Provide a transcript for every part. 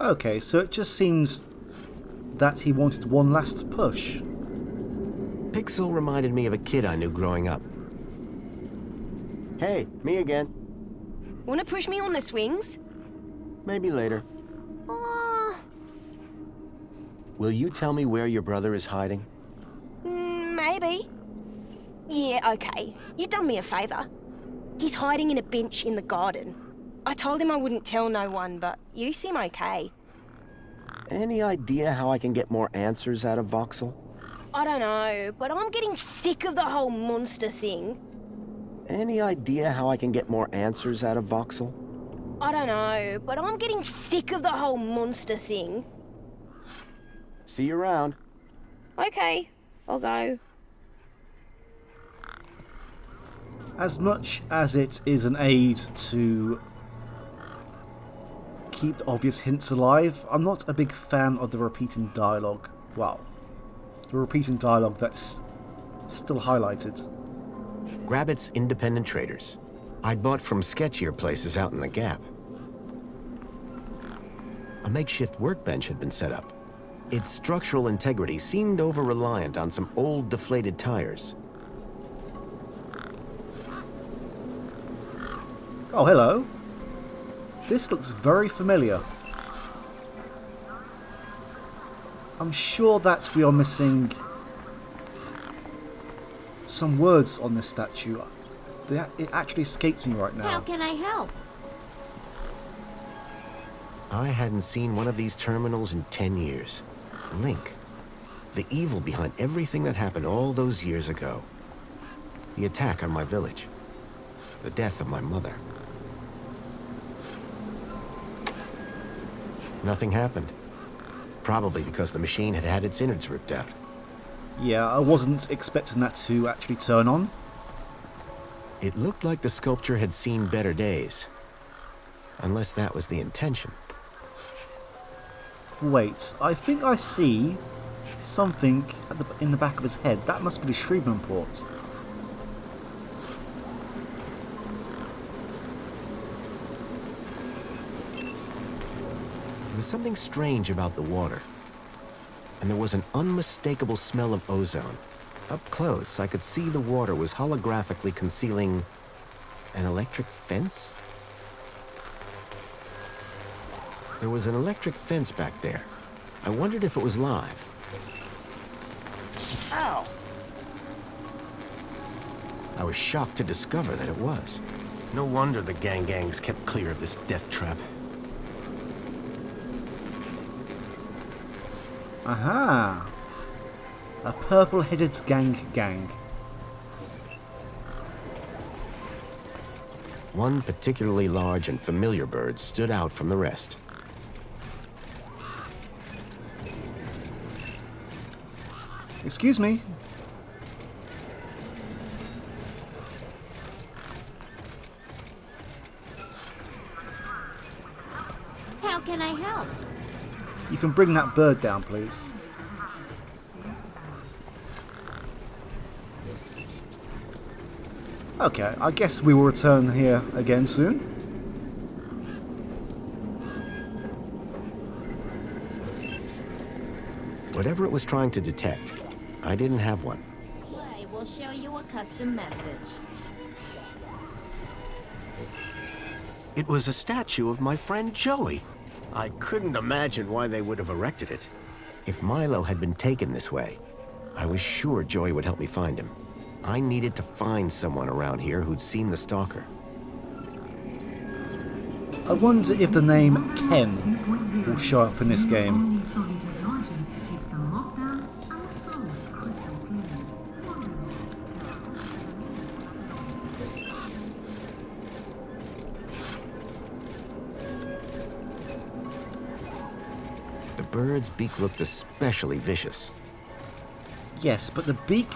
Okay, so it just seems that he wanted one last push. Pixel reminded me of a kid I knew growing up. Hey, me again. Wanna push me on the swings? Maybe later. Oh, Will you tell me where your brother is hiding? maybe. Yeah, okay. You done me a favour. He's hiding in a bench in the garden. I told him I wouldn't tell no one, but you seem okay. Any idea how I can get more answers out of Voxel? I don't know, but I'm getting sick of the whole monster thing. Any idea how I can get more answers out of Voxel? I don't know, but I'm getting sick of the whole monster thing. See you around. Okay, I'll go. As much as it is an aid to keep the obvious hints alive, I'm not a big fan of the repeating dialogue. Well, the repeating dialogue that's still highlighted. Grabbit's independent traders. I'd bought from sketchier places out in the Gap. A makeshift workbench had been set up. Its structural integrity seemed over-reliant on some old deflated tires. Oh, hello. This looks very familiar. I'm sure that we are missing some words on this statue. It actually escapes me right now. How can I help? I hadn't seen one of these terminals in 10 years. Link. The evil behind everything that happened all those years ago. The attack on my village. The death of my mother. Nothing happened. Probably because the machine had had its innards ripped out. Yeah, I wasn't expecting that to actually turn on. It looked like the sculpture had seen better days. Unless that was the intention. Wait, I think I see something in the back of his head. That must be the Shrievenport. There was something strange about the water. And there was an unmistakable smell of ozone. Up close, I could see the water was holographically concealing an electric fence? There was an electric fence back there. I wondered if it was live. Ow! I was shocked to discover that it was. No wonder the gangs kept clear of this death trap. Aha! A purple-headed gang. One particularly large and familiar bird stood out from the rest. Excuse me. How can I help? You can bring that bird down, please. Okay, I guess we will return here again soon. Whatever it was trying to detect, I didn't have one. I will show you a custom message. It was a statue of my friend Joey. I couldn't imagine why they would have erected it. If Milo had been taken this way, I was sure Joey would help me find him. I needed to find someone around here who'd seen the stalker. I wonder if the name Ken will show up in this game. The bird's beak looked especially vicious. Yes, but the beak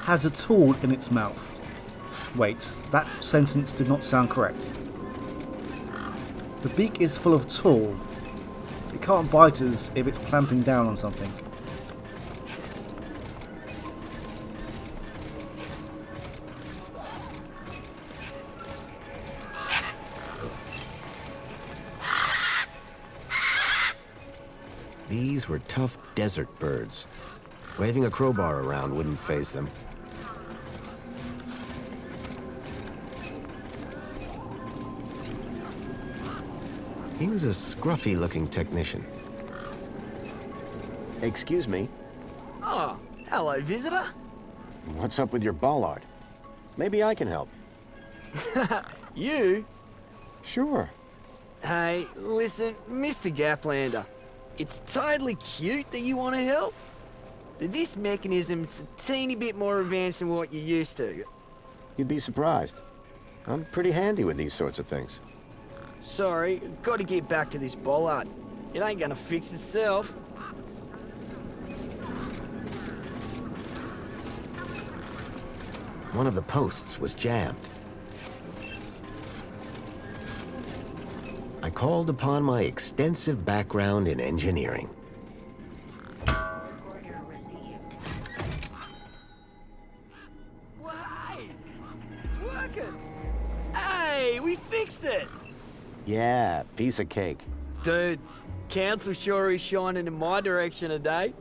has a tool in its mouth. Wait, that sentence did not sound correct. The beak is full of tool. It can't bite us if it's clamping down on something. These were tough desert birds. Waving a crowbar around wouldn't faze them. He was a scruffy-looking technician. Excuse me. Oh, hello, visitor. What's up with your bollard? Maybe I can help. You? Sure. Hey, listen, Mr. Gaplander. It's totally cute that you want to help, but this mechanism's a teeny bit more advanced than what you're used to. You'd be surprised. I'm pretty handy with these sorts of things. Sorry, got to get back to this bollard. It ain't gonna fix itself. One of the posts was jammed. I called upon my extensive background in engineering. Well, hey, it's working. Hey, we fixed it. Yeah, piece of cake. Dude, council sure is shining in my direction today.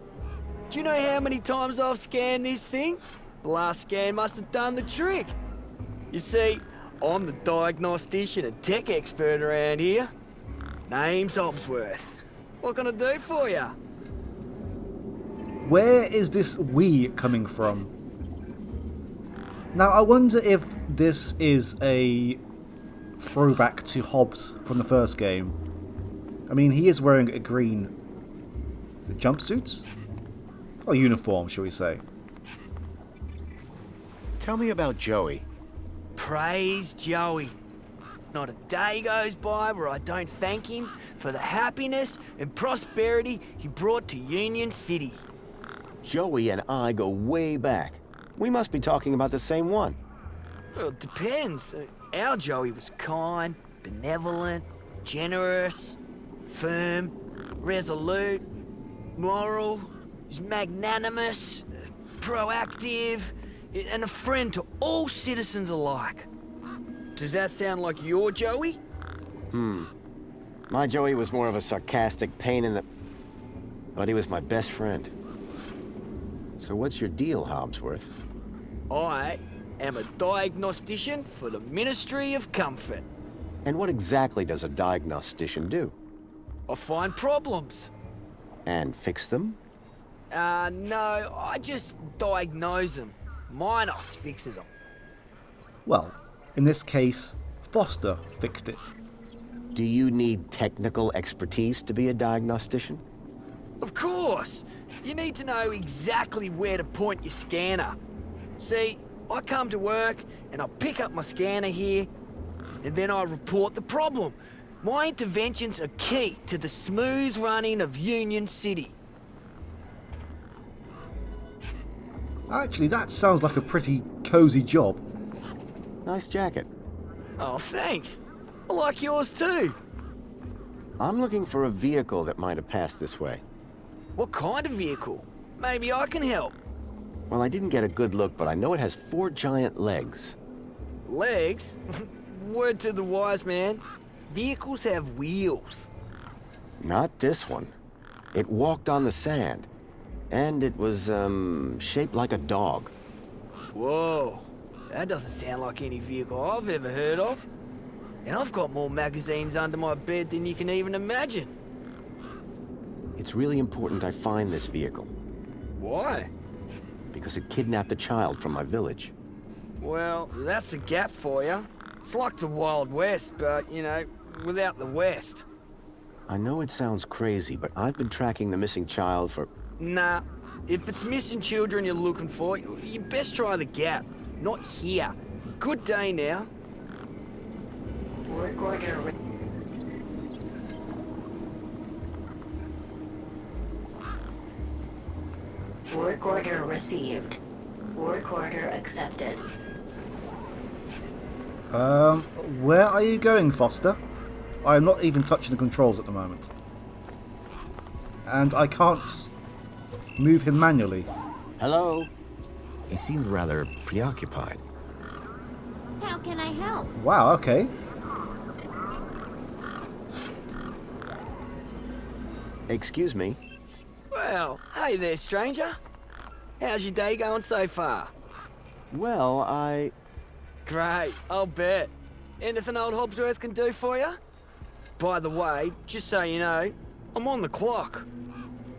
Do you know how many times I've scanned this thing? The last scan must have done the trick. You see, I'm the diagnostician and tech expert around here. Name's Hobsworth. What can I do for you? Where is this "we" coming from? Now, I wonder if this is a throwback to Hobbs from the first game. I mean, he is wearing a green jumpsuit? Or uniform, shall we say. Tell me about Joey. Praise Joey. Not a day goes by where I don't thank him for the happiness and prosperity he brought to Union City. Joey and I go way back. We must be talking about the same one. Well, it depends. Our Joey was kind, benevolent, generous, firm, resolute, moral, he's magnanimous, proactive, and a friend to all citizens alike. Does that sound like your Joey? My Joey was more of a sarcastic pain in the... But he was my best friend. So what's your deal, Hobsworth? I am a diagnostician for the Ministry of Comfort. And what exactly does a diagnostician do? I find problems. And fix them? No, I just diagnose them. Minos fixes them. Well, in this case, Foster fixed it. Do you need technical expertise to be a diagnostician? Of course! You need to know exactly where to point your scanner. See, I come to work and I pick up my scanner here, and then I report the problem. My interventions are key to the smooth running of Union City. Actually, that sounds like a pretty cozy job. Nice jacket. Oh, thanks. I like yours too. I'm looking for a vehicle that might have passed this way. What kind of vehicle? Maybe I can help. Well, I didn't get a good look, but I know it has 4 giant legs. Legs? Word to the wise man. Vehicles have wheels. Not this one. It walked on the sand. And it was, shaped like a dog. Whoa. That doesn't sound like any vehicle I've ever heard of. And I've got more magazines under my bed than you can even imagine. It's really important I find this vehicle, Why? because it kidnapped a child from my village. Well, that's a gap for you. It's like the Wild West, but, you know, without the West. I know it sounds crazy, but I've been tracking the missing child for... Nah, if it's missing children you're looking for, you best try the Gap. Not here. Good day now. Work order. Work order received. Work order accepted. Where are you going, Foster? I am not even touching the controls at the moment. And I can't move him manually. Hello? He seemed rather preoccupied. How can I help? Wow, okay. Excuse me? Well, hey there, stranger. How's your day going so far? Well, Great, I'll bet. Anything old Hobsworth can do for you? By the way, just so you know, I'm on the clock.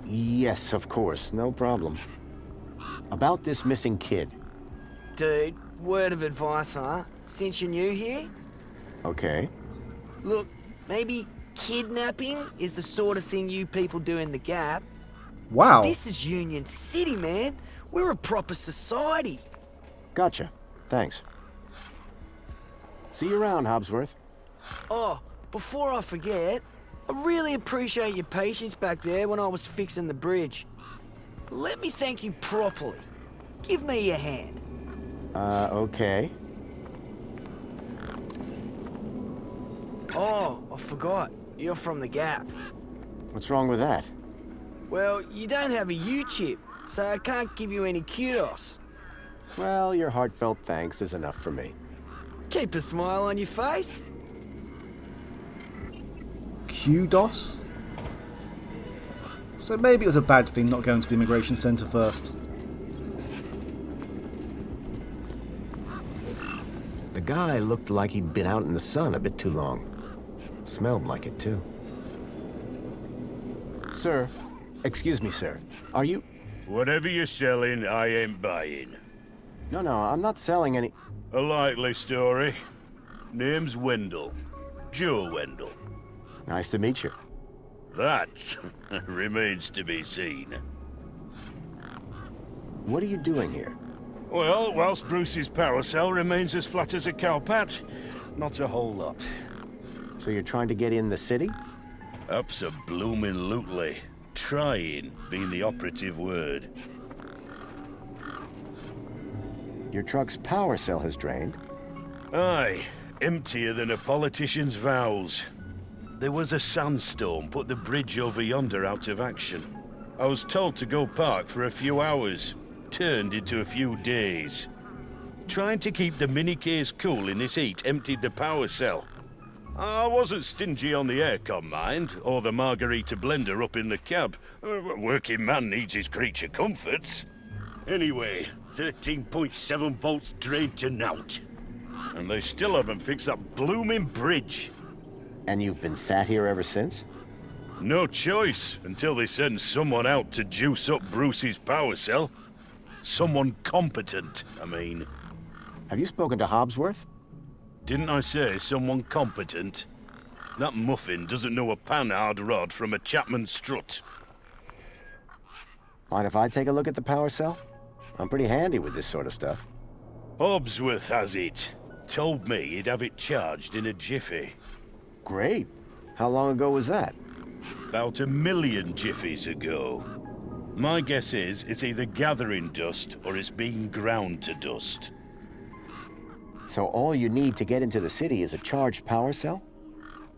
Yes, of course, no problem. About this missing kid. Dude, word of advice, huh? Since you're new here? Okay. Look, maybe kidnapping is the sort of thing you people do in the Gap. Wow. This is Union City, man. We're a proper society. Gotcha. Thanks. See you around, Hobsworth. Oh, before I forget, I really appreciate your patience back there when I was fixing the bridge. Let me thank you properly. Give me your hand. Okay. Oh, I forgot. You're from the Gap. What's wrong with that? Well, you don't have a U-chip, so I can't give you any kudos. Well, your heartfelt thanks is enough for me. Keep a smile on your face. Kudos? So maybe it was a bad thing not going to the immigration centre first. The guy looked like he'd been out in the sun a bit too long. Smelled like it, too. Sir, excuse me, sir. Are you... Whatever you're selling, I ain't buying. No, I'm not selling any... A likely story. Name's Wendell. Joe Wendell. Nice to meet you. That remains to be seen. What are you doing here? Well, whilst Bruce's power cell remains as flat as a cowpat, not a whole lot. So you're trying to get in the city? Abso-bloomin' Trying being the operative word. Your truck's power cell has drained. Aye, emptier than a politician's vows. There was a sandstorm put the bridge over yonder out of action. I was told to go park for a few hours. Turned into a few days. Trying to keep the mini-case cool in this heat emptied the power cell. I wasn't stingy on the aircon, mind, or the margarita blender up in the cab. A working man needs his creature comforts. Anyway, 13.7 volts drained to nought. And they still haven't fixed that blooming bridge. And you've been sat here ever since? No choice, until they send someone out to juice up Bruce's power cell. Someone competent, I mean. Have you spoken to Hobsworth? Didn't I say someone competent? That muffin doesn't know a panhard rod from a Chapman strut. Mind if I take a look at the power cell? I'm pretty handy with this sort of stuff. Hobsworth has it. Told me he'd have it charged in a jiffy. Great. How long ago was that? About 1 million jiffies ago. My guess is it's either gathering dust or it's being ground to dust. So all you need to get into the city is a charged power cell?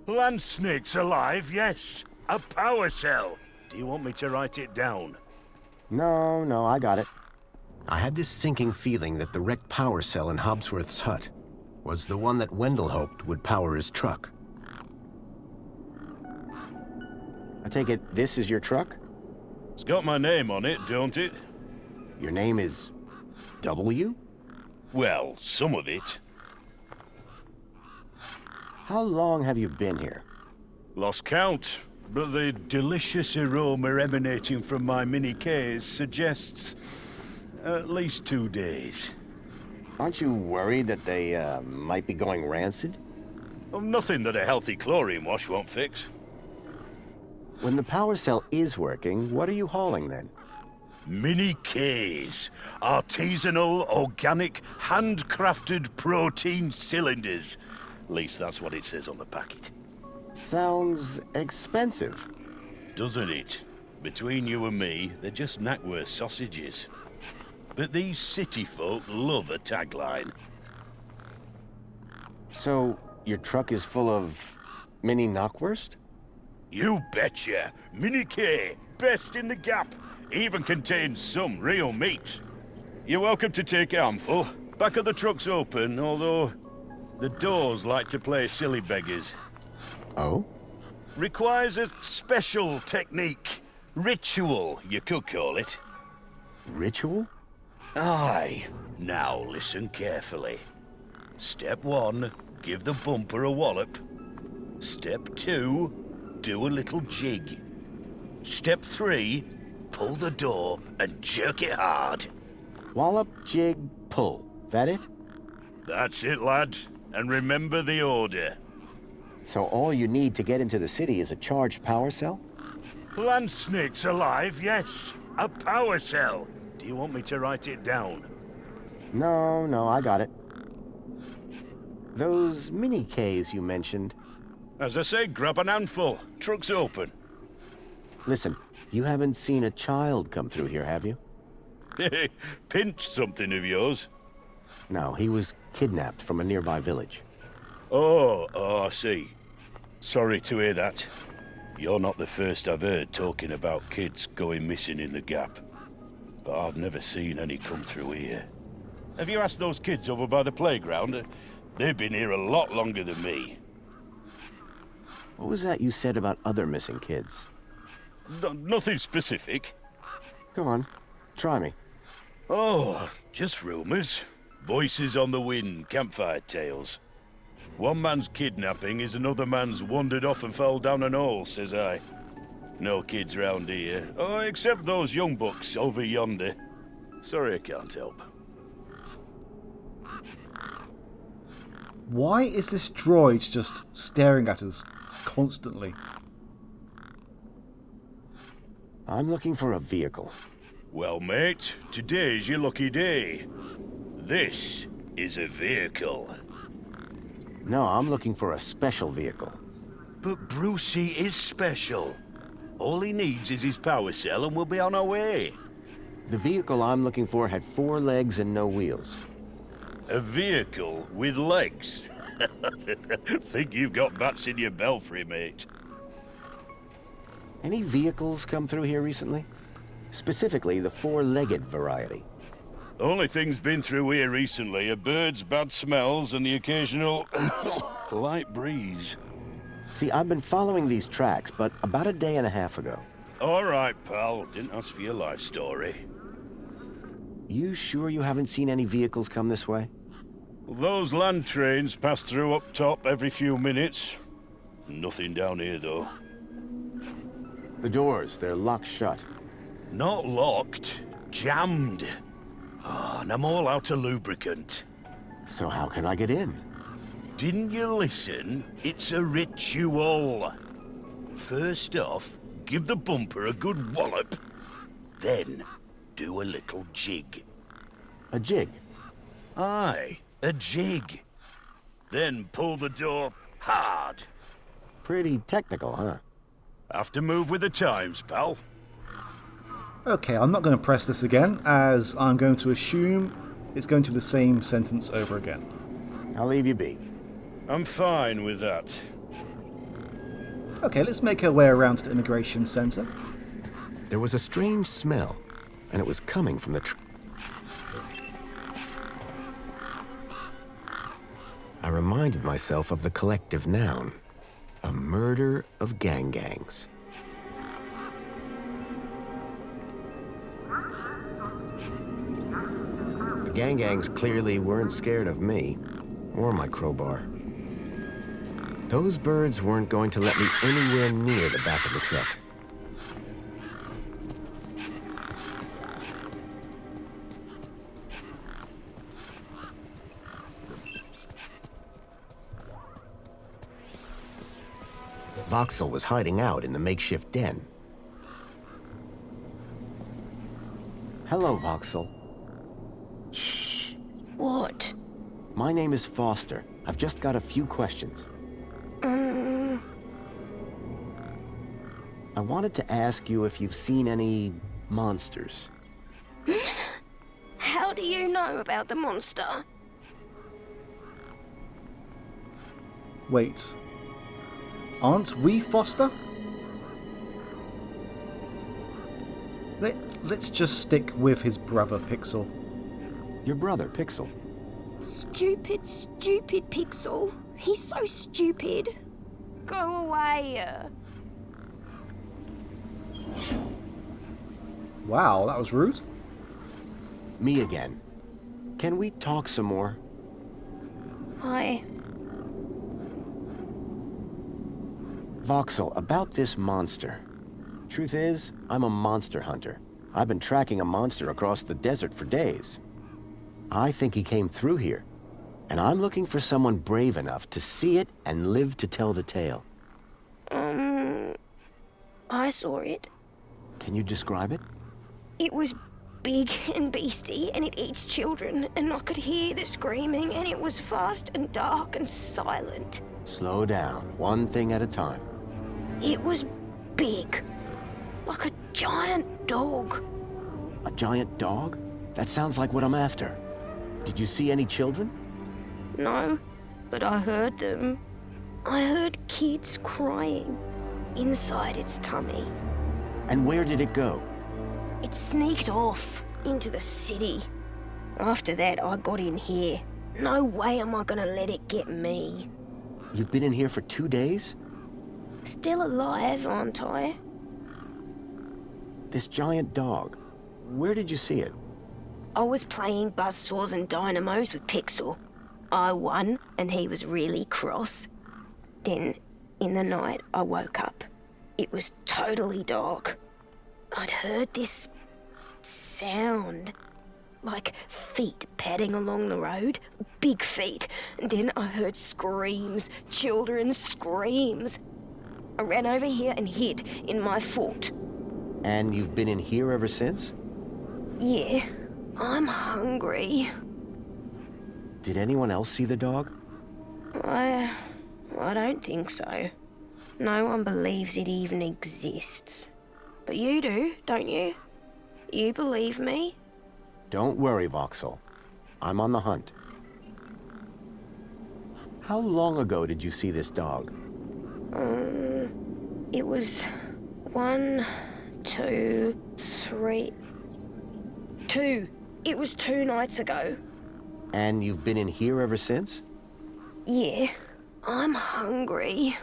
Land snakes alive, yes. A power cell. Do you want me to write it down? No, I got it. I had this sinking feeling that the wrecked power cell in Hobsworth's hut was the one that Wendell hoped would power his truck. I take it this is your truck? It's got my name on it, don't it? Your name is... W? Well, some of it. How long have you been here? Lost count, but the delicious aroma emanating from my mini-Ks suggests at least 2 days. Aren't you worried that they, might be going rancid? Oh, nothing that a healthy chlorine wash won't fix. When the power cell is working, what are you hauling then? Mini-Ks. Artisanal, organic, handcrafted protein cylinders. At least that's what it says on the packet. Sounds expensive. Doesn't it? Between you and me, they're just Knackwurst sausages. But these city folk love a tagline. So, your truck is full of mini knockwurst? You betcha. Mini-K, best in the Gap. Even contains some real meat. You're welcome to take a handful. Back of the truck's open, although the doors like to play silly beggars. Oh? Requires a special technique. Ritual, you could call it. Ritual? Aye. Now listen carefully. Step 1, give the bumper a wallop. Step 2, do a little jig. Step 3, pull the door and jerk it hard. Wallop, jig, pull. That it? That's it, lad. And remember the order. So all you need to get into the city is a charged power cell? Land snakes alive, yes. A power cell. Do you want me to write it down? No, I got it. Those mini-Ks you mentioned. As I say, grab an handful. Truck's open. Listen, you haven't seen a child come through here, have you? Pinch something of yours. No, he was kidnapped from a nearby village. Oh, I see. Sorry to hear that. You're not the first I've heard talking about kids going missing in the Gap. But I've never seen any come through here. Have you asked those kids over by the playground? They've been here a lot longer than me. What was that you said about other missing kids? Nothing specific. Go on, try me. Oh, just rumors. Voices on the wind, campfire tales. One man's kidnapping is another man's wandered off and fell down an hole, says I. No kids round here. Oh, except those young bucks over yonder. Sorry I can't help. Why is this droid just staring at us constantly? I'm looking for a vehicle. Well, mate, today's your lucky day. This is a vehicle. No, I'm looking for a special vehicle. But Brucey is special. All he needs is his power cell and we'll be on our way. The vehicle I'm looking for had 4 legs and no wheels. A vehicle with legs? Think you've got bats in your belfry, mate. Any vehicles come through here recently? Specifically, the 4-legged variety. Only things been through here recently are birds, bad smells, and the occasional light breeze. See, I've been following these tracks, but about a day and a half ago. All right, pal. Didn't ask for your life story. You sure you haven't seen any vehicles come this way? Those land trains pass through up top every few minutes. Nothing down here, though. The doors, they're locked shut. Not locked. Jammed. Oh, and I'm all out of lubricant. So how can I get in? Didn't you listen? It's a ritual. First off, give the bumper a good wallop. Then, do a little jig. A jig? Aye, a jig. Then pull the door hard. Pretty technical, huh? Have to move with the times, pal. Okay, I'm not going to press this again, as I'm going to assume it's going to be the same sentence over again. I'll leave you be. I'm fine with that. Okay, let's make our way around to the immigration center. There was a strange smell, and it was coming from the I reminded myself of the collective noun. A murder of gangs. The gangs clearly weren't scared of me, or my crowbar. Those birds weren't going to let me anywhere near the back of the truck. Voxel was hiding out in the makeshift den. Hello, Voxel. Shh. What? My name is Foster. I've just got a few questions. I wanted to ask you if you've seen any monsters. How do you know about the monster? Wait. Aren't we Foster? Let's just stick with his brother, Pixel. Your brother, Pixel. Stupid Pixel. He's so stupid. Go away. Wow, that was rude. Me again. Can we talk some more? Hi. Voxel, about this monster. Truth is, I'm a monster hunter. I've been tracking a monster across the desert for days. I think he came through here, and I'm looking for someone brave enough to see it and live to tell the tale. I saw it. Can you describe it? It was big and beastie, and it eats children, and I could hear the screaming, and it was fast and dark and silent. Slow down, one thing at a time. It was big, like a giant dog. A giant dog? That sounds like what I'm after. Did you see any children? No, but I heard them. I heard kids crying inside its tummy. And where did it go? It sneaked off into the city. After that, I got in here. No way am I gonna let it get me. You've been in here for 2 days? Still alive, aren't I? This giant dog, where did you see it? I was playing buzzsaws and dynamos with Pixel. I won, and he was really cross. Then, in the night, I woke up. It was totally dark. I'd heard this sound, like feet padding along the road, big feet. And then I heard screams, children's screams. I ran over here and hid in my fort. And you've been in here ever since? Yeah, I'm hungry. Did anyone else see the dog? I don't think so. No one believes it even exists. But you do, don't you? You believe me? Don't worry, Voxel. I'm on the hunt. How long ago did you see this dog? It was 1, 2, 3... 2. It was 2 nights ago. And you've been in here ever since? Yeah, I'm hungry.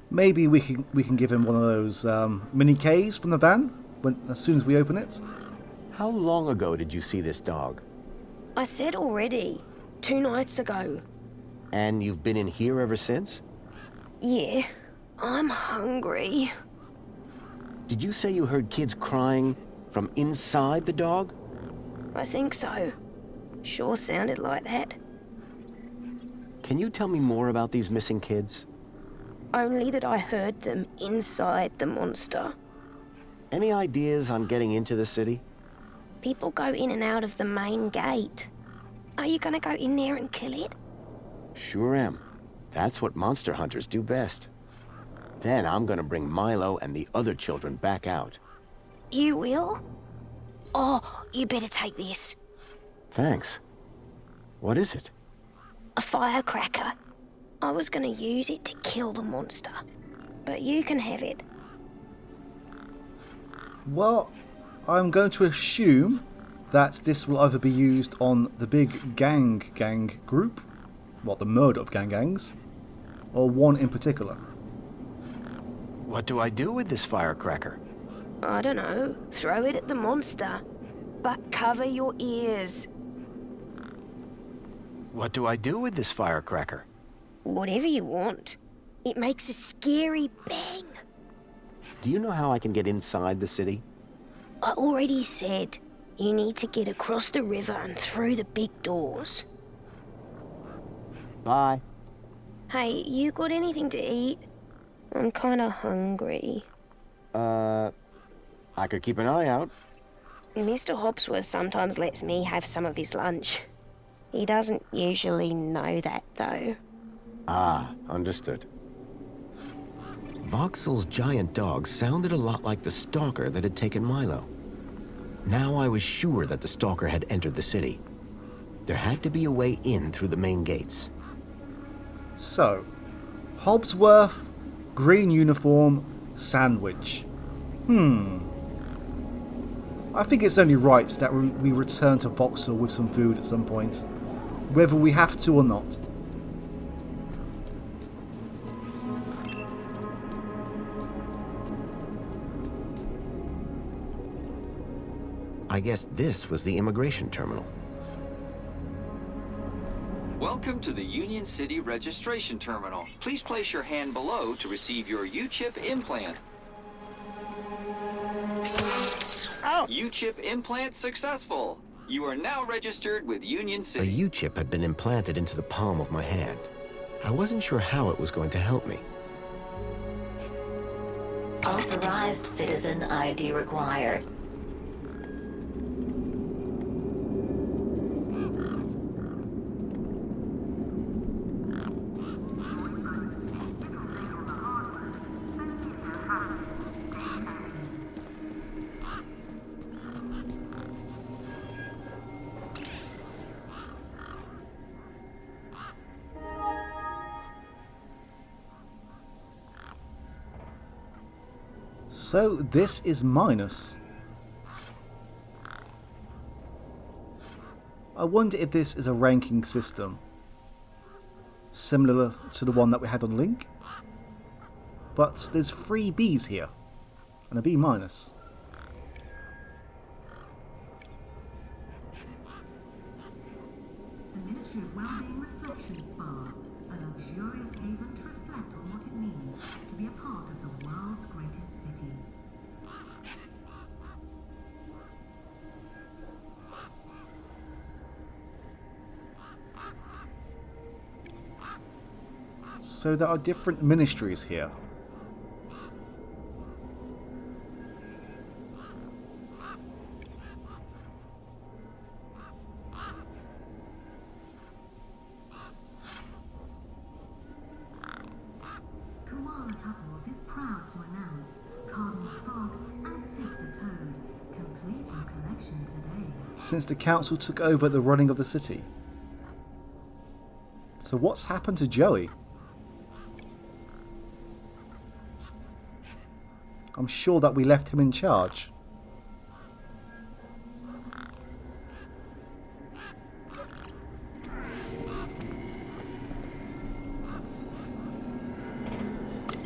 Maybe we can give him one of those mini Ks from the van as soon as we open it. How long ago did you see this dog? I said already. 2 nights ago. And you've been in here ever since? Yeah, I'm hungry. Did you say you heard kids crying from inside the dog? I think so. Sure sounded like that. Can you tell me more about these missing kids? Only that I heard them inside the monster. Any ideas on getting into the city? People go in and out of the main gate. Are you gonna go in there and kill it? Sure am. That's what monster hunters do best. Then I'm gonna bring Milo and the other children back out. You will? Oh, you better take this. Thanks. What is it? A firecracker. I was gonna use it to kill the monster, but you can have it. Well, I'm going to assume that this will either be used on the big gang group, the murder of gangs, or one in particular. What do I do with this firecracker? I don't know. Throw it at the monster, but cover your ears. What do I do with this firecracker? Whatever you want. It makes a scary bang. Do you know how I can get inside the city? I already said you need to get across the river and through the big doors. Bye. Hey, you got anything to eat? I'm kinda hungry. I could keep an eye out. Mr. Hopsworth sometimes lets me have some of his lunch. He doesn't usually know that, though. Ah, understood. Voxel's giant dog sounded a lot like the stalker that had taken Milo. Now I was sure that the stalker had entered the city. There had to be a way in through the main gates. So, Hobsworth, green uniform, sandwich. I think it's only right that we return to Voxel with some food at some point, whether we have to or not. I guess this was the immigration terminal. Welcome to the Union City Registration Terminal. Please place your hand below to receive your U-chip implant. U-chip implant successful. You are now registered with Union A City. U-chip had been implanted into the palm of my hand. I wasn't sure how it was going to help me. Authorized citizen ID required. So this is minus. I wonder if this is a ranking system, similar to the one that we had on Link. But there's 3 Bs here, and a B minus. The Ministry of Wellbeing Reflection Spa, a luxurious haven to reflect on what it means to be a part of the world's greatest city. So there are different ministries here. Koala Couples is proud to announce Cardinal Frog and Sister Toad. Complete your collection today. Since the council took over the running of the city. So what's happened to Joey? I'm sure that we left him in charge.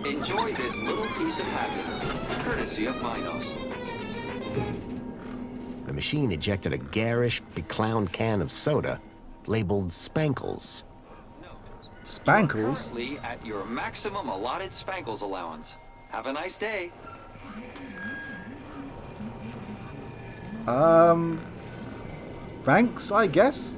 Enjoy this little piece of happiness, courtesy of Minos. The machine ejected a garish, beclowned can of soda labeled Spankles. Spankles? Currently at your maximum allotted Spankles allowance. Have a nice day. Thanks, I guess.